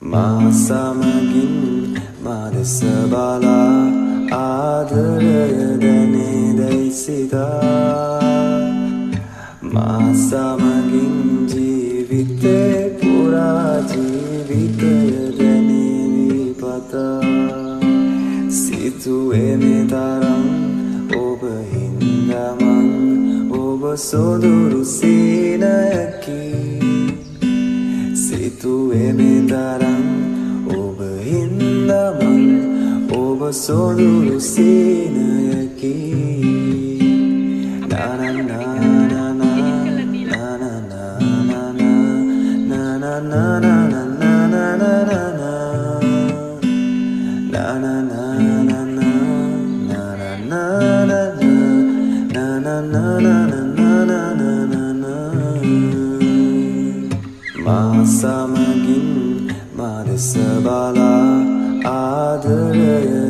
මාසමගින් මාදෙස බලා ආදරය දැනේදැයි සිතා මාසමගින් ජීවිතේ පුරා ජීවිතය දැනේවි පතා සිතුවේ මේ තරම් ඔබ හින්දමන් ඔබ සොදුරු සීනයකි සිතුවේ මේ තරම් ඔබ හින්දමන් ඔබ සොදුරු සීනයකි මාසමගින් මාදෙස බලා ආදරය